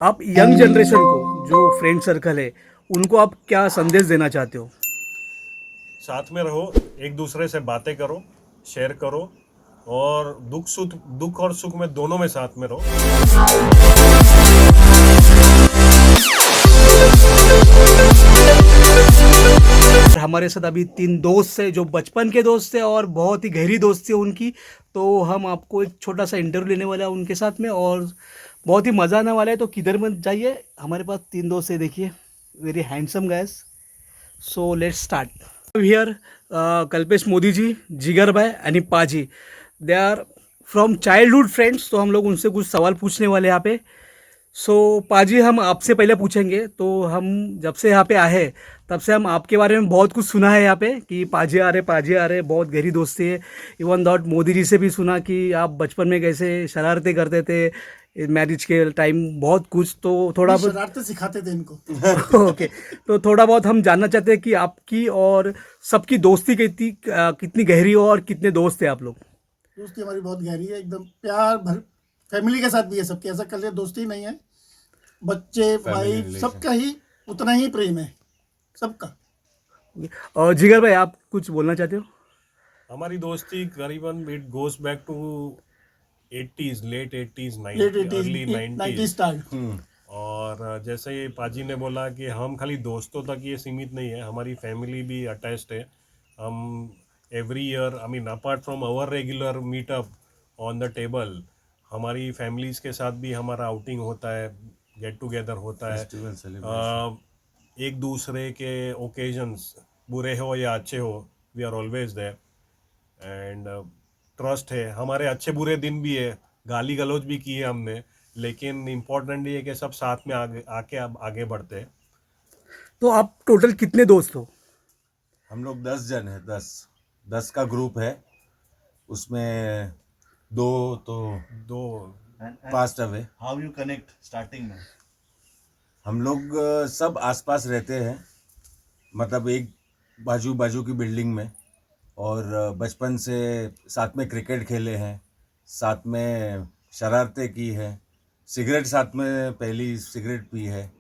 आप young generation को जो फ्रेंड सर्कल है उनको आप क्या संदेश देना चाहते हो? साथ में रहो, एक दूसरे से बातें करो, शेयर करो, और दुख और सुख में दोनों में साथ में रहो। हमारे साथ अभी 3 दोस्त हैं जो बचपन के दोस्त हैं और बहुत ही गहरी दोस्ती है उनकी। तो हम आपको एक छोटा सा इंटरव्यू लेने वाला है उनके साथ में, और बहुत ही मज़ा आने वाला है। तो किधर मत जाइए, हमारे पास 3 दोस्त है, देखिए, very handsome guys. So let's start here. Kalpesh Modi ji, Jigar भाई एंड पाजी, they are from childhood friends. तो हम लोग उनसे कुछ सवाल पूछने वाले हैं यहाँ पे। सो पाजी, हम आपसे पहले पूछेंगे। तो हम जब से यहाँ पे आए तब से हम आपके बारे में बहुत कुछ सुना है यहाँ पे कि पाजी आ रहे, बहुत गहरी दोस्ती है। इवन दॉट मोदी जी से भी सुना कि आप बचपन में कैसे शरारतें करते थे मैरिज के टाइम, बहुत कुछ। तो थोड़ा बहुत शरारतें सिखाते थे इनको। ओके, तो थोड़ा बहुत हम जानना चाहते हैं कि आपकी और सबकी दोस्ती कितनी कितनी गहरी हो और कितने दोस्त थे आप लोग? दोस्ती हमारी बहुत गहरी है, एकदम प्यार भर। फैमिली के साथ भी है सबके, ऐसा कर दोस्ती नहीं है। बच्चे भाई सबका ही उतना ही प्रेम है सबका। और जिगर भाई, आप कुछ बोलना चाहते हो? हमारी दोस्ती करीबन it goes back to 80s, late 80s, late early 80s 90 90s। Start. और जैसे ये पाजी ने बोला कि हम खाली दोस्तों तक ये सीमित नहीं है, हमारी फैमिली भी अटैच्ड है। हम every year, I mean apart from our regular meetup on the table, हमारी फैमिलीज़ के साथ भी हमारा आउटिंग होता है, गेट टुगेदर होता है। एक दूसरे के ओकेजन्स, बुरे हो या अच्छे हो, we are always there. And trust है, हमारे अच्छे बुरे दिन भी है, गाली गलौज भी की है हमने, लेकिन इम्पोर्टेंट ये है कि सब साथ में आगे आके अब आगे बढ़ते हैं। तो आप टोटल कितने दोस्त हो? हम लोग 10 जन हैं। 10 का ग्रुप है। उसमें दो तो दो passed away. How you connect starting में? हम लोग सब आसपास रहते हैं, मतलब एक बाजू बाजू की बिल्डिंग में। और बचपन से साथ में क्रिकेट खेले हैं, साथ में शरारतें की है, सिगरेट साथ में पहली सिगरेट पी है।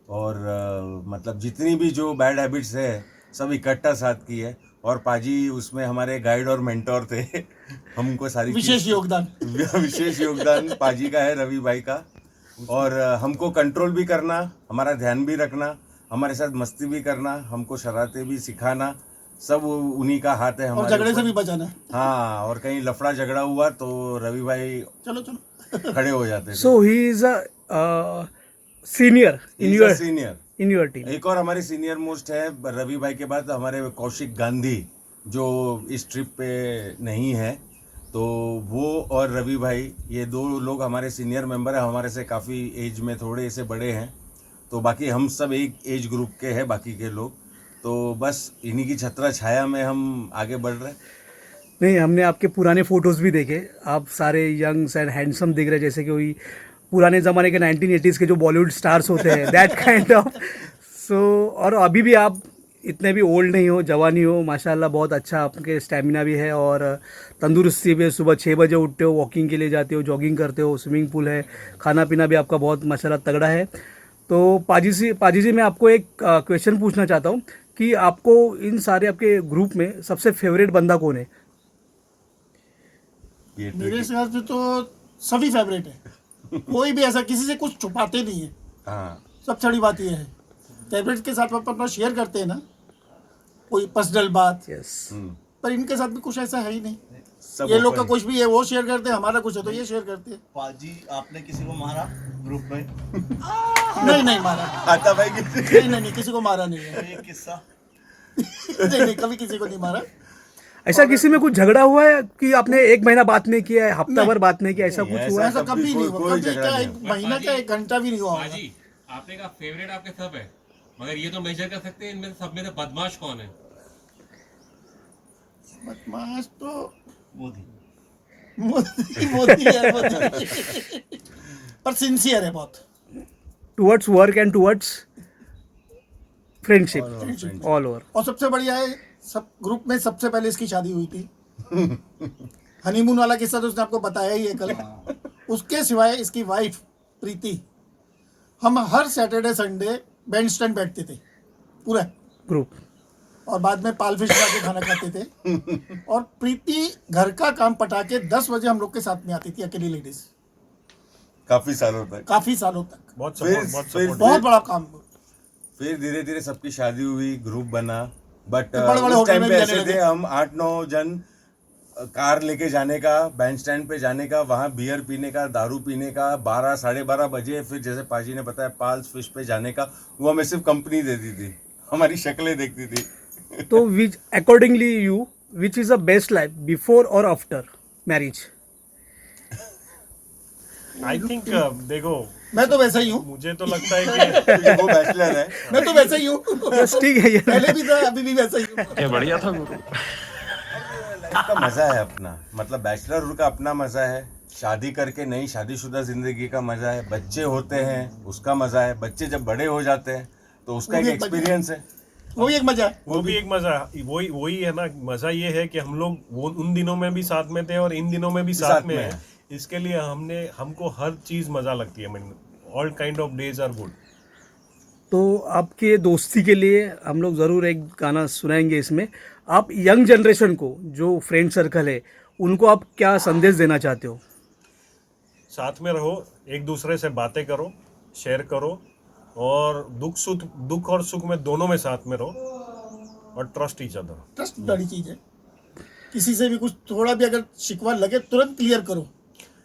और मतलब जितनी भी जो बैड हैबिट्स है सब इकट्ठा साथ की है। और पाजी उसमें हमारे गाइड और मेंटोर थे। हमको सारी विशेष योगदान। विशेष योगदान पाजी का है, रवि भाई का। और हमको कंट्रोल भी करना, हमारा ध्यान भी रखना, हमारे साथ मस्ती भी करना, हमको शरारतें भी सिखाना, सब उन्हीं का हाथ है और हमारे झगड़े से ऊपर। भी बचाना। हाँ, और कहीं लफड़ा झगड़ा हुआ तो रवि भाई चलो चलो। खड़े हो जाते थे। So he is a senior senior. In your team. एक और हमारे सीनियर मोस्ट है रवि भाई के बाद हमारे कौशिक गांधी, जो इस ट्रिप पे नहीं है। तो वो और रवि भाई, ये दो लोग हमारे सीनियर मेंबर हैं, हमारे से काफ़ी एज में थोड़े से बड़े हैं। तो बाकी हम सब एक एज ग्रुप के हैं, बाकी के लोग तो बस इन्हीं की छत्र छाया में हम आगे बढ़ रहे हैं। नहीं, हमने आपके पुराने फोटोज़ भी देखे, आप सारे यंग्स एंड हैंडसम दिख रहे हैं, जैसे कि वही पुराने ज़माने के 1980s के जो बॉलीवुड स्टार्स होते हैं, दैट काइंड ऑफ। सो और अभी भी आप इतने भी ओल्ड नहीं हो, जवान ही हो, माशाल्लाह, बहुत अच्छा आपके स्टेमिना भी है और तंदुरुस्ती भी है। सुबह 6 बजे उठते हो, वॉकिंग के लिए जाते हो, जॉगिंग करते हो, स्विमिंग पूल है, खाना पीना भी आपका बहुत माशाल्लाह तगड़ा है। तो पाजी जी, मैं आपको एक क्वेश्चन पूछना चाहता हूँ कि आपको इन सारे आपके ग्रुप में सबसे फेवरेट बंदा कौन है? मेरे हिसाब से तो सभी फेवरेट है। कोई भी ऐसा किसी से कुछ छुपाते नहीं है। हाँ, सब बड़ी बात ये है, फेवरेट के साथ अपना शेयर करते हैं ना, कोई पर्सनल बात। यस। पर इनके साथ भी कुछ ऐसा है ही नहीं। सब ये लोग का open। कुछ भी है वो शेयर करते हैं, हमारा कुछ है तो ये शेयर करते हैं। पाजी, आपने किसी को मारा ग्रुप में? नहीं नहीं मारा। आता भाई की नहीं नहीं नहीं, किसी को मारा नहीं है। एक किस्सा। नहीं नहीं, कभी किसी को नहीं मारा। ऐसा किसी में कुछ झगड़ा हुआ है कि आपने 1 महीना बात नहीं किया है, हफ्ता भर बात नहीं किया, ऐसा कुछ हुआ है? ऐसा कभी नहीं हुआ, कोई कभी झगड़ा क्या नहीं एक महीना का 1 घंटा भी नहीं हुआ होगा। जी, आपने कहा फेवरेट आपके सब है, मगर ये तो मेजर कर सकते हैं इनमें से सब में से बदमाश कौन है? बदमाश तो मोदी। मोदी है, मोदी। पर सिंसियर है बहुत। Towards work and towards friendship all over. और सबसे बढ़िया है, सब ग्रुप में सबसे पहले इसकी शादी हुई थी। हनीमून वाला किस्सा तो उसने आपको बताया ही है कल। उसके सिवाय इसकी वाइफ प्रीति हम हर सैटरडे संडे बैंड स्टैंड बैठते थे पूरा, ग्रुप। और बाद में पाल फिश खा के खाना खाते थे। और प्रीति घर का काम पटा के 10 बजे हम लोग के साथ में आती थी, अकेली लेडीज, काफी सालों तक। काफी सालों तक। बहुत फिर- सपोर्ट, बहुत फिर- सपोर्ट। बहुत बड़ा काम। फिर धीरे धीरे सबकी शादी हुई, ग्रुप बना, बट तो बड़े-बड़े उस होटल टाइम में पे भी ऐसे जाने थे लगे। हम 8-9 जन, कार लेके जाने का, बैंड स्टैंड पे जाने का, वहाँ बियर पीने का, दारू पीने का, 12 साढ़े 12 बजे, फिर जैसे पाजी ने बताया पाल्स फिश पे जाने का। वो हमें सिर्फ कंपनी देती थी, हमारी शक्लें देखती थी। तो which accordingly you which is the best life, before और आफ्टर मैरिज? आई थिंक देखो, मैं तो वैसा ही हूँ, मुझे तो लगता है कि क्योंकि वो बैचलर है। मैं तो वैसा ही हूँ। बस ठीक है ये। पहले भी था, अभी भी वैसा ही हूँ। लाइफ का मजा है अपना, मतलब बैचलर का अपना मजा है, शादी करके नई शादीशुदा जिंदगी का मजा है, बच्चे होते हैं उसका मजा है, बच्चे जब बड़े हो जाते हैं तो उसका वो एक भी एक मजा है। एक्सपीरियंस है। वो भी एक मजा है। वो भी एक मजा, वही है ना। मजा ये है कि हम लोग वो उन दिनों में भी साथ में थे और इन दिनों में भी साथ में है। इसके लिए हमको हर चीज मजा लगती है। All kind of days are good. तो आपके दोस्ती के लिए हम लोग ज़रूर एक गाना सुनाएंगे इसमें। आप यंग जनरेशन को, जो फ्रेंड सर्कल है, उनको आप क्या संदेश देना चाहते हो? साथ में रहो, एक दूसरे से बातें करो, शेयर करो, और दुख और सुख में दोनों में साथ में रहो, और ट्रस्ट ईच अदर। ट्रस्ट बड़ी चीज है। किसी से भी कुछ थोड़ा भी अगर शिकवा लगे तुरंत क्लियर करो,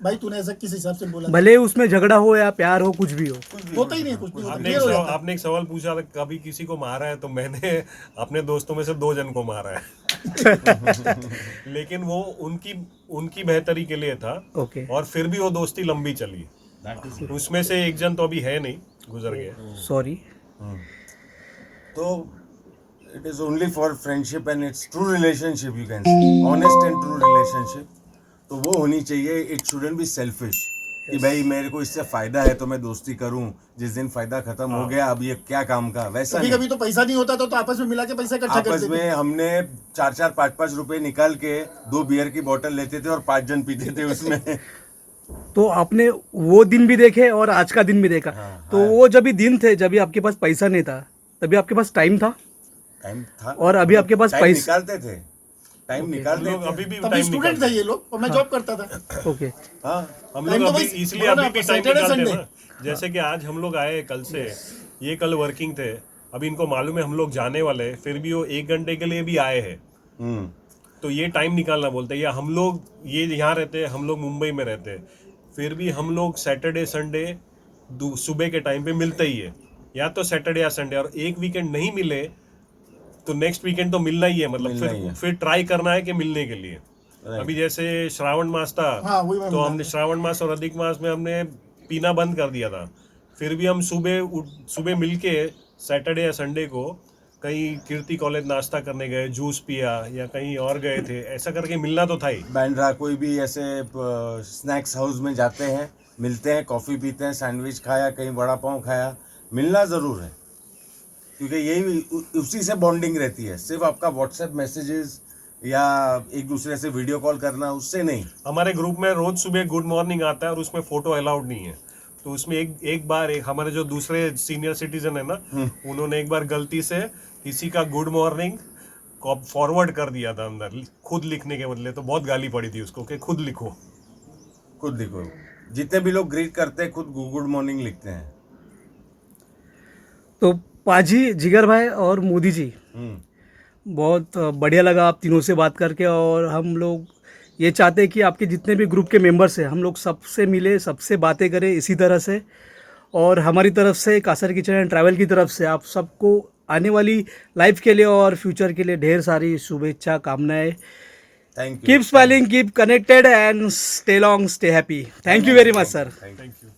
भाई तूने ऐसा किस हिसाब से बोला। भले उसमें झगड़ा हो या प्यार हो, कुछ भी हो। होता ही नहीं है, कुछ नहीं होता, आपने क्लियर हो जाता है। आपने एक सवाल पूछा था, कभी किसी को मारा है? तो मैंने अपने दोस्तों में से 2 जन को मारा है। लेकिन वो उनकी बेहतरी के लिए था। ओके, और फिर भी वो दोस्ती लंबी चली। उसमें से एक जन तो अभी है नहीं, गुजर गए। सॉरी। तो it is only for friendship and it's true relationship, you can say honest and true relationship. तो वो होनी चाहिए। इट शुडंट बी सेल्फिश कि भाई मेरे को इससे फायदा है तो मैं दोस्ती करूं, जिस दिन फायदा खत्म हो गया अब ये क्या काम का, वैसा कभी नहीं। कभी तो पैसा नहीं होता तो आपस में मिला के पैसा इकट्ठा आपस करते थे। में हमने 4-4 5-5 रुपए निकाल के 2 बियर की बोतल लेते थे और 5 जन पीते थे उसमें। तो आपने वो दिन भी देखे और आज का दिन भी देखा। तो वो जब भी दिन थे, जब भी आपके पास पैसा नहीं था, तभी आपके पास टाइम था, टाइम था, और अभी आपके पास टाइम पैसा। निकालते थे, टाइम हम निकालते लोग थे। अभी भी तभी टाइम स्टूडेंट निकालते थे ये लोग, और मैं जॉब करता था। ओके, हाँ, हम टाइम लोग तो अभी भाई इसलिए बोला अभी भी ना, टाइम सैटरडे निकालते हैं संडे। ना। जैसे कि आज हम लोग आए कल से, ये कल वर्किंग थे, अभी इनको मालूम है हम लोग जाने वाले हैं, फिर भी वो 1 घंटे के लिए भी आए हैं। तो ये टाइम निकालना बोलते हैं। या हम लोग ये यहाँ रहते हैं, हम लोग मुंबई में रहते हैं, फिर भी हम लोग सैटरडे संडे सुबह के टाइम पे मिलते ही है, या तो सैटरडे या संडे। और एक वीकेंड नहीं मिले तो नेक्स्ट वीकेंड तो मिलना ही है, मतलब मिलना ही है। फिर ट्राई करना है कि मिलने के लिए। अभी जैसे श्रावण मास था, हाँ, वही मैं तो बोल हमने श्रावण मास और अधिक मास में हमने पीना बंद कर दिया था। फिर भी हम सुबह मिलके सैटरडे या संडे को कहीं कीर्ति कॉलेज नाश्ता करने गए, जूस पिया, या कहीं और गए थे, ऐसा करके मिलना तो था ही। बैंड्रा कोई भी ऐसे स्नैक्स हाउस में जाते हैं, मिलते हैं, कॉफ़ी पीते हैं, सैंडविच खाया, कहीं वड़ा पाव खाया, मिलना ज़रूर है, क्योंकि यही उसी से बॉन्डिंग रहती है। सिर्फ आपका व्हाट्सएप मैसेजेस या एक दूसरे से वीडियो कॉल करना, उससे नहीं। हमारे ग्रुप में रोज सुबह गुड मॉर्निंग आता है और उसमें फोटो अलाउड नहीं है। तो उसमें एक बार हमारे जो दूसरे सीनियर सिटीजन है ना, उन्होंने एक बार गलती से किसी का गुड मॉर्निंग फॉरवर्ड कर दिया था अंदर, खुद लिखने के बदले। तो बहुत गाली पड़ी थी उसको कि खुद लिखो। खुद लिखो। जितने भी लोग ग्रीट करते हैं खुद गुड मॉर्निंग लिखते हैं। तो पाजी, जिगर भाई और मोदी जी, बहुत बढ़िया लगा आप तीनों से बात करके। और हम लोग ये चाहते हैं कि आपके जितने भी ग्रुप के मेंबर्स हैं, हम लोग सबसे मिले, सबसे बातें करें इसी तरह से। और हमारी तरफ से, कासर किचन एंड ट्रैवल की तरफ से, आप सबको आने वाली लाइफ के लिए और फ्यूचर के लिए ढेर सारी शुभेच्छा, कामनाएं। Thank you. Keep smiling, keep connected and stay long, stay happy. Thank you very much sir. Thank you.